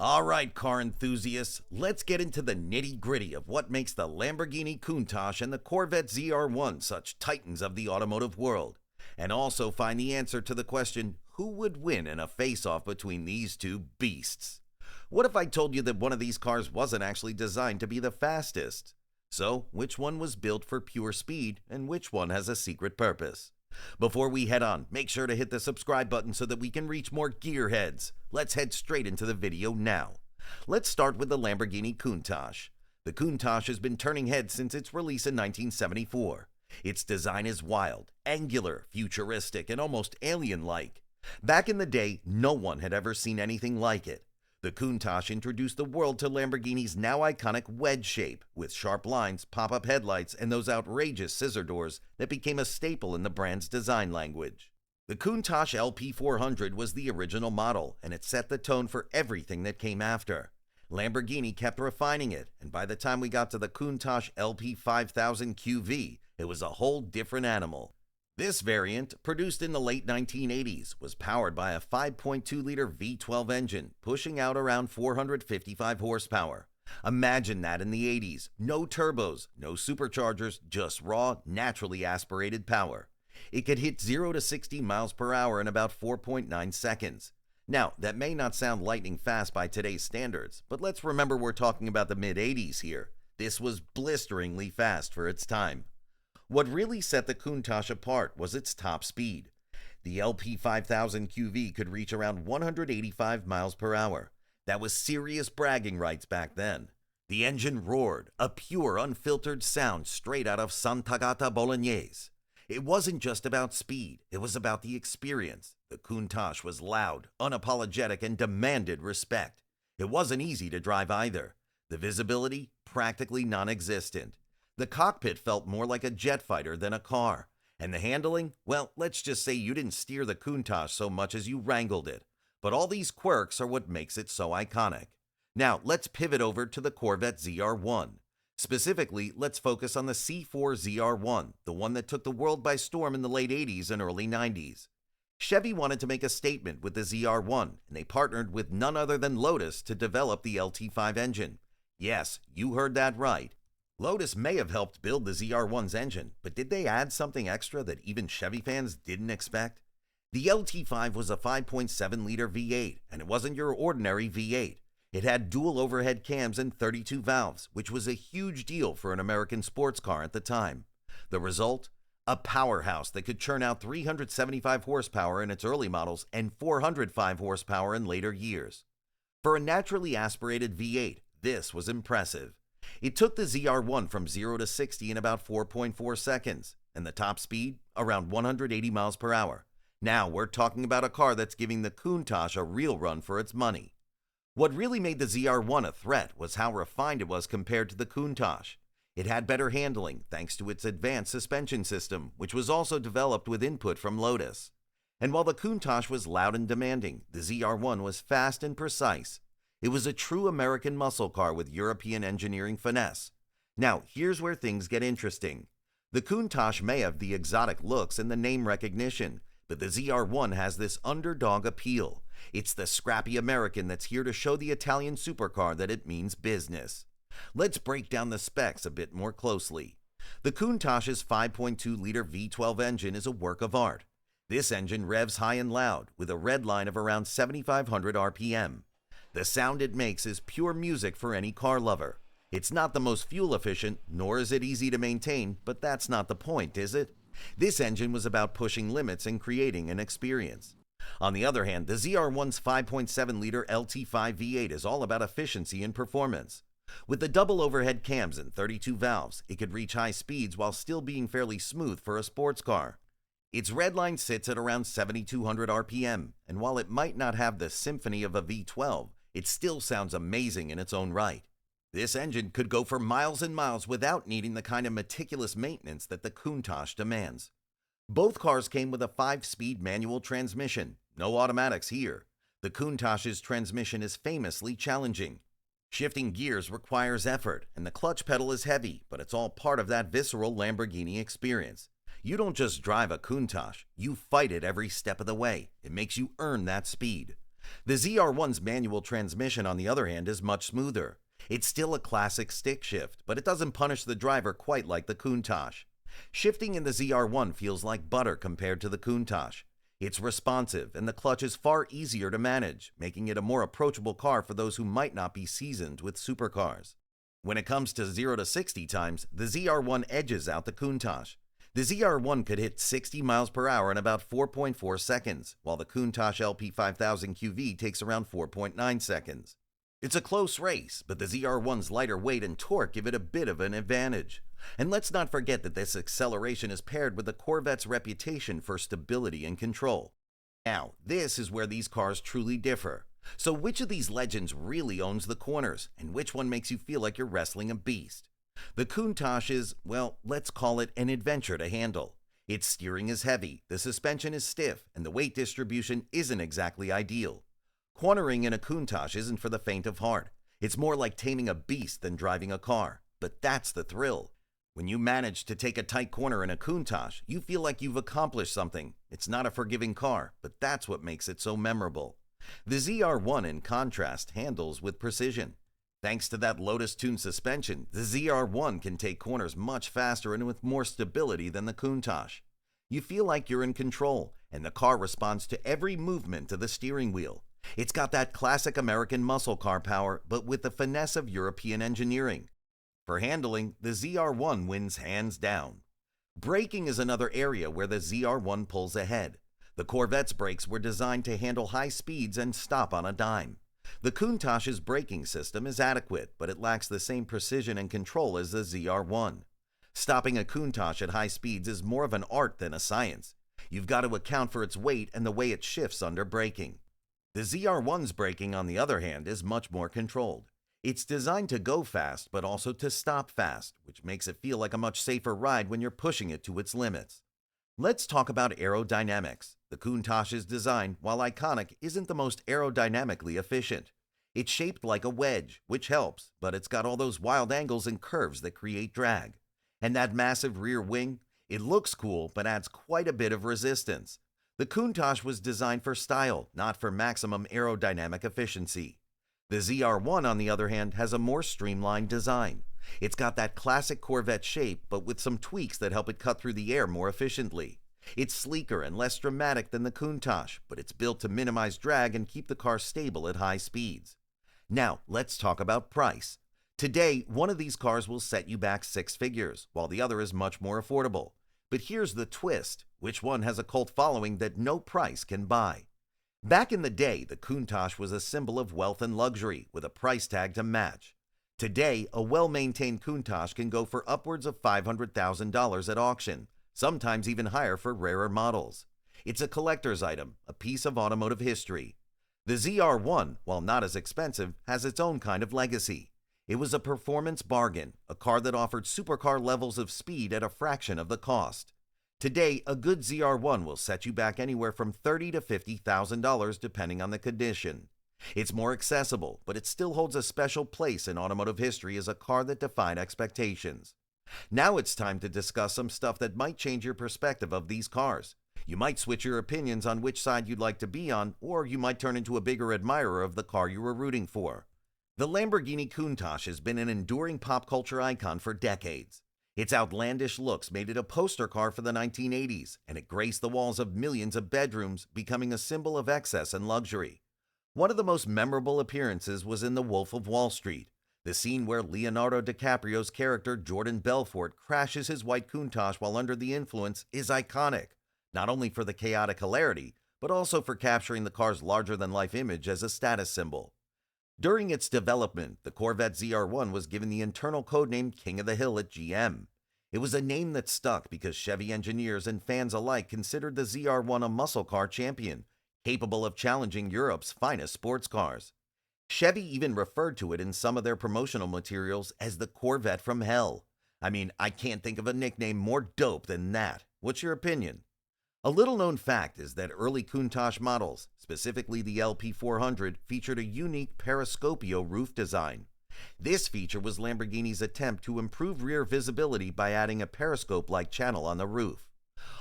Alright, car enthusiasts, let's get into the nitty-gritty of what makes the Lamborghini Countach and the Corvette ZR1 such titans of the automotive world, and also find the answer to the question, who would win in a face-off between these two beasts? What if I told you that one of these cars wasn't actually designed to be the fastest? So, which one was built for pure speed, and which one has a secret purpose? Before we head on, make sure to hit the subscribe button so that we can reach more gearheads. Let's head straight into the video now. Let's start with the Lamborghini Countach. The Countach has been turning heads since its release in 1974. Its design is wild, angular, futuristic, and almost alien-like. Back in the day, no one had ever seen anything like it. The Countach introduced the world to Lamborghini's now iconic wedge shape, with sharp lines, pop-up headlights, and those outrageous scissor doors that became a staple in the brand's design language. The Countach LP400 was the original model, and it set the tone for everything that came after. Lamborghini kept refining it, and by the time we got to the Countach LP5000 QV, it was a whole different animal. This variant, produced in the late 1980s, was powered by a 5.2-liter V12 engine, pushing out around 455 horsepower. Imagine that in the 80s. No turbos, no superchargers, just raw, naturally aspirated power. It could hit 0 to 60 miles per hour in about 4.9 seconds. Now, that may not sound lightning fast by today's standards, but let's remember we're talking about the mid-80s here. This was blisteringly fast for its time. What really set the Countach apart was its top speed. The LP5000 QV could reach around 185 miles per hour. That was serious bragging rights back then. The engine roared, a pure, unfiltered sound straight out of Sant'Agata Bolognese. It wasn't just about speed, it was about the experience. The Countach was loud, unapologetic, and demanded respect. It wasn't easy to drive either. The visibility, practically non-existent. The cockpit felt more like a jet fighter than a car. And the handling? Well, let's just say you didn't steer the Countach so much as you wrangled it. But all these quirks are what makes it so iconic. Now, let's pivot over to the Corvette ZR1. Specifically, let's focus on the C4 ZR1, the one that took the world by storm in the late 80s and early 90s. Chevy wanted to make a statement with the ZR1, and they partnered with none other than Lotus to develop the LT5 engine. Yes, you heard that right. Lotus may have helped build the ZR1's engine, but did they add something extra that even Chevy fans didn't expect? The LT5 was a 5.7-liter V8, and it wasn't your ordinary V8. It had dual overhead cams and 32 valves, which was a huge deal for an American sports car at the time. The result? A powerhouse that could churn out 375 horsepower in its early models and 405 horsepower in later years. For a naturally aspirated V8, this was impressive. It took the ZR1 from 0 to 60 in about 4.4 seconds, and the top speed, around 180 miles per hour. Now we're talking about a car that's giving the Countach a real run for its money. What really made the ZR1 a threat was how refined it was compared to the Countach. It had better handling thanks to its advanced suspension system, which was also developed with input from Lotus. And while the Countach was loud and demanding, the ZR1 was fast and precise. It was a true American muscle car with European engineering finesse. Now, here's where things get interesting. The Countach may have the exotic looks and the name recognition, but the ZR1 has this underdog appeal. It's the scrappy American that's here to show the Italian supercar that it means business. Let's break down the specs a bit more closely. The Countach's 5.2-liter V12 engine is a work of art. This engine revs high and loud, with a red line of around 7,500 RPM. The sound it makes is pure music for any car lover. It's not the most fuel efficient, nor is it easy to maintain, but that's not the point, is it? This engine was about pushing limits and creating an experience. On the other hand, the ZR1's 5.7-liter LT5 V8 is all about efficiency and performance. With the double overhead cams and 32 valves, it could reach high speeds while still being fairly smooth for a sports car. Its red line sits at around 7,200 RPM, and while it might not have the symphony of a V12, it still sounds amazing in its own right. This engine could go for miles and miles without needing the kind of meticulous maintenance that the Countach demands. Both cars came with a 5-speed manual transmission. No automatics here. The Countach's transmission is famously challenging. Shifting gears requires effort, and the clutch pedal is heavy, but it's all part of that visceral Lamborghini experience. You don't just drive a Countach, you fight it every step of the way. It makes you earn that speed. The ZR1's manual transmission, on the other hand, is much smoother. It's still a classic stick shift, but it doesn't punish the driver quite like the Countach. Shifting in the ZR1 feels like butter compared to the Countach. It's responsive, and the clutch is far easier to manage, making it a more approachable car for those who might not be seasoned with supercars. When it comes to 0 to 60 times, the ZR1 edges out the Countach. The ZR1 could hit 60 miles per hour in about 4.4 seconds, while the Countach LP5000 QV takes around 4.9 seconds. It's a close race, but the ZR1's lighter weight and torque give it a bit of an advantage. And let's not forget that this acceleration is paired with the Corvette's reputation for stability and control. Now, this is where these cars truly differ. So which of these legends really owns the corners, and which one makes you feel like you're wrestling a beast? The Countach is, well, let's call it an adventure to handle. Its steering is heavy, the suspension is stiff, and the weight distribution isn't exactly ideal. Cornering in a Countach isn't for the faint of heart. It's more like taming a beast than driving a car, but that's the thrill. When you manage to take a tight corner in a Countach, you feel like you've accomplished something. It's not a forgiving car, but that's what makes it so memorable. The ZR1, in contrast, handles with precision. Thanks to that Lotus-tuned suspension, the ZR1 can take corners much faster and with more stability than the Countach. You feel like you're in control, and the car responds to every movement of the steering wheel. It's got that classic American muscle car power, but with the finesse of European engineering. For handling, the ZR1 wins hands down. Braking is another area where the ZR1 pulls ahead. The Corvette's brakes were designed to handle high speeds and stop on a dime. The Countach's braking system is adequate, but it lacks the same precision and control as the ZR1. Stopping a Countach at high speeds is more of an art than a science. You've got to account for its weight and the way it shifts under braking. The ZR1's braking, on the other hand, is much more controlled. It's designed to go fast, but also to stop fast, which makes it feel like a much safer ride when you're pushing it to its limits. Let's talk about aerodynamics. The Countach's design, while iconic, isn't the most aerodynamically efficient. It's shaped like a wedge, which helps, but it's got all those wild angles and curves that create drag. And that massive rear wing, it looks cool, but adds quite a bit of resistance. The Countach was designed for style, not for maximum aerodynamic efficiency. The ZR1, on the other hand, has a more streamlined design. It's got that classic Corvette shape, but with some tweaks that help it cut through the air more efficiently. It's sleeker and less dramatic than the Countach, but it's built to minimize drag and keep the car stable at high speeds. Now, let's talk about price. Today, one of these cars will set you back 6 figures, while the other is much more affordable. But here's the twist. Which one has a cult following that no price can buy? Back in the day, the Countach was a symbol of wealth and luxury, with a price tag to match. Today, a well-maintained Countach can go for upwards of $500,000 at auction, sometimes even higher for rarer models. It's a collector's item, a piece of automotive history. The ZR1, while not as expensive, has its own kind of legacy. It was a performance bargain, a car that offered supercar levels of speed at a fraction of the cost. Today, a good ZR1 will set you back anywhere from $30,000 to $50,000 depending on the condition. It's more accessible, but it still holds a special place in automotive history as a car that defied expectations. Now it's time to discuss some stuff that might change your perspective of these cars. You might switch your opinions on which side you'd like to be on, or you might turn into a bigger admirer of the car you were rooting for. The Lamborghini Countach has been an enduring pop culture icon for decades. Its outlandish looks made it a poster car for the 1980s, and it graced the walls of millions of bedrooms, becoming a symbol of excess and luxury. One of the most memorable appearances was in The Wolf of Wall Street. The scene where Leonardo DiCaprio's character Jordan Belfort crashes his white Countach while under the influence is iconic, not only for the chaotic hilarity, but also for capturing the car's larger-than-life image as a status symbol. During its development, the Corvette ZR1 was given the internal codename King of the Hill at GM. It was a name that stuck because Chevy engineers and fans alike considered the ZR1 a muscle car champion, capable of challenging Europe's finest sports cars. Chevy even referred to it in some of their promotional materials as the Corvette from Hell. I mean, I can't think of a nickname more dope than that. What's your opinion? A little-known fact is that early Countach models, specifically the LP400, featured a unique periscopio roof design. This feature was Lamborghini's attempt to improve rear visibility by adding a periscope-like channel on the roof.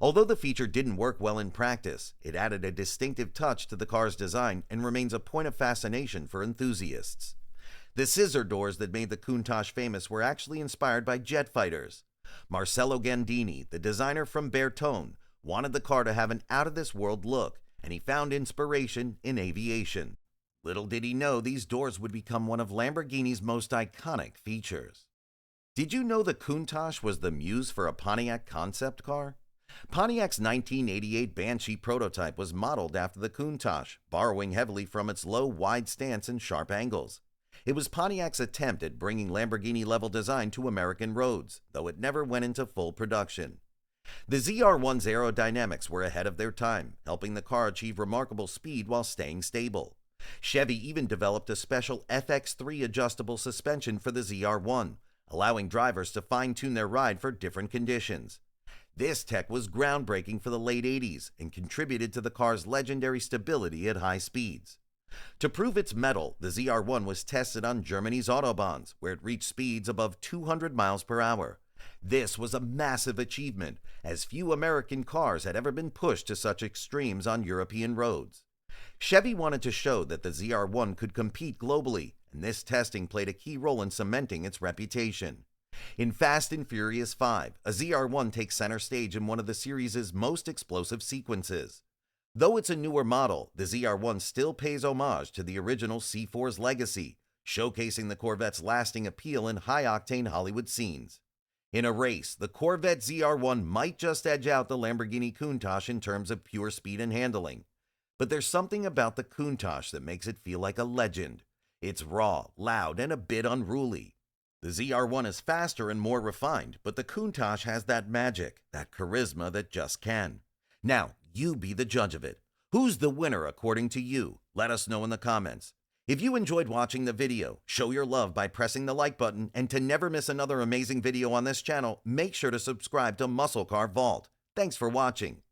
Although the feature didn't work well in practice, it added a distinctive touch to the car's design and remains a point of fascination for enthusiasts. The scissor doors that made the Countach famous were actually inspired by jet fighters. Marcello Gandini, the designer from Bertone, wanted the car to have an out-of-this-world look, and he found inspiration in aviation. Little did he know these doors would become one of Lamborghini's most iconic features. Did you know the Countach was the muse for a Pontiac concept car? Pontiac's 1988 Banshee prototype was modeled after the Countach, borrowing heavily from its low, wide stance and sharp angles. It was Pontiac's attempt at bringing Lamborghini-level design to American roads, though it never went into full production. The ZR1's aerodynamics were ahead of their time, helping the car achieve remarkable speed while staying stable. Chevy even developed a special FX3 adjustable suspension for the ZR1, allowing drivers to fine-tune their ride for different conditions. This tech was groundbreaking for the late 80s and contributed to the car's legendary stability at high speeds. To prove its mettle, the ZR1 was tested on Germany's autobahns, where it reached speeds above 200 miles per hour. This was a massive achievement, as few American cars had ever been pushed to such extremes on European roads. Chevy wanted to show that the ZR1 could compete globally, and this testing played a key role in cementing its reputation. In Fast and Furious 5, a ZR1 takes center stage in one of the series' most explosive sequences. Though it's a newer model, the ZR1 still pays homage to the original C4's legacy, showcasing the Corvette's lasting appeal in high-octane Hollywood scenes. In a race, the Corvette ZR1 might just edge out the Lamborghini Countach in terms of pure speed and handling. But there's something about the Countach that makes it feel like a legend. It's raw, loud, and a bit unruly. The ZR1 is faster and more refined, but the Countach has that magic, that charisma that just can. Now, you be the judge of it. Who's the winner according to you? Let us know in the comments. If you enjoyed watching the video, show your love by pressing the like button, and to never miss another amazing video on this channel, make sure to subscribe to Muscle Car Vault. Thanks for watching.